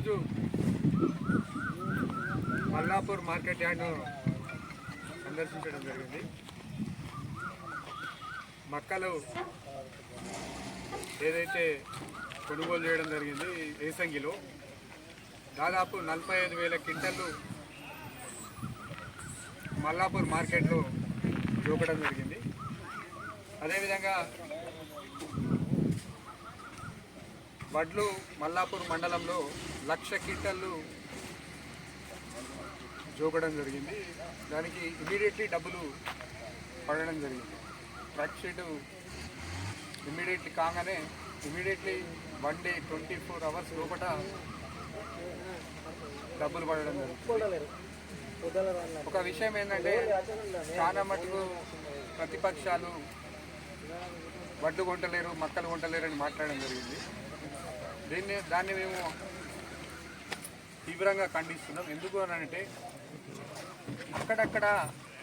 ఈరోజు మల్లాపూర్ మార్కెట్ యార్డ్ను సందర్శించడం జరిగింది. మక్కలు ఏదైతే కొనుగోలు చేయడం జరిగింది ఏసంగిలో దాదాపు 45,000 క్వింటళ్ళు మల్లాపూర్ మార్కెట్లో జోకడం జరిగింది. అదేవిధంగా వడ్లు మల్లాపూర్ మండలంలో 1,00,000 క్వింటళ్ళు జోకడం జరిగింది. దానికి ఇమీడియట్లీ డబ్బులు పడడం జరిగింది. ట్రక్ షీట్ ఇమీడియట్లీ కాగానే ఇమీడియట్లీ 1 డే 24 అవర్స్ లోపల డబ్బులు పడడం జరిగింది. ఒక విషయం ఏంటంటే చాలా మటుకు ప్రతిపక్షాలు వడ్లు కొంటలేరు, మక్కలు కొంటలేరు అని మాట్లాడడం జరిగింది. దాన్ని మేము తీవ్రంగా ఖండిస్తున్నాం. ఎందుకు అని అంటే అక్కడక్కడ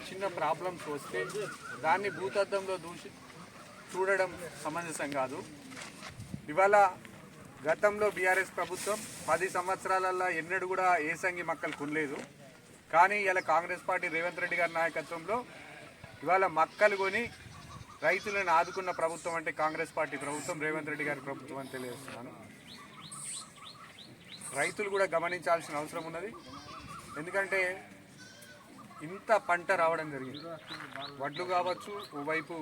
చిన్న ప్రాబ్లమ్స్ వస్తే దాన్ని భూతద్దంలో చూడడం సమంజసం కాదు. ఇవాళ గతంలో బీఆర్ఎస్ ప్రభుత్వం 10 సంవత్సరాలలో ఎన్నడూ కూడా ఏసంగి మక్కలు కొనలేదు. కానీ ఇలా కాంగ్రెస్ పార్టీ రేవంత్ రెడ్డి గారి నాయకత్వంలో ఇవాళ మక్కలు కొని రైతులను ఆదుకున్న ప్రభుత్వం అంటే కాంగ్రెస్ పార్టీ ప్రభుత్వం, రేవంత్ రెడ్డి గారి ప్రభుత్వం అని తెలియజేస్తున్నాను. రైతులు కూడా గమనించాల్సిన అవసరం ఉన్నది. ఎందుకంటే ఇంత పంట రావడం జరిగింది. వడ్లు కావచ్చు, ఓవైపు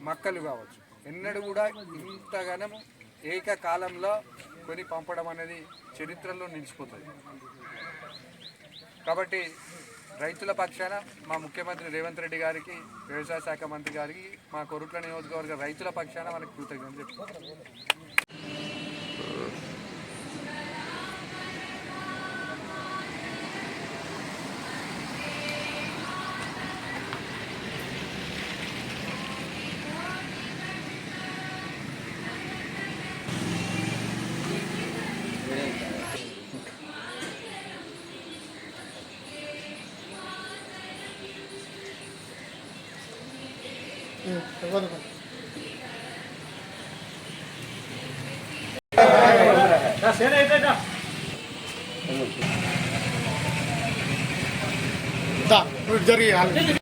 మక్కలు కావచ్చు, ఎన్నడూ కూడా ఇంతగానం ఏకకాలంలో కొని పంపడం అనేది చరిత్రలో నిలిచిపోతుంది. కాబట్టి రైతుల పక్షాన మా ముఖ్యమంత్రి రేవంత్ రెడ్డి గారికి, వ్యవసాయ శాఖ మంత్రి గారికి, మా కొరుట్ల నియోజకవర్గ రైతుల పక్షాన వాళ్ళకి కృతజ్ఞతలు చెప్తున్నాను. జరిగి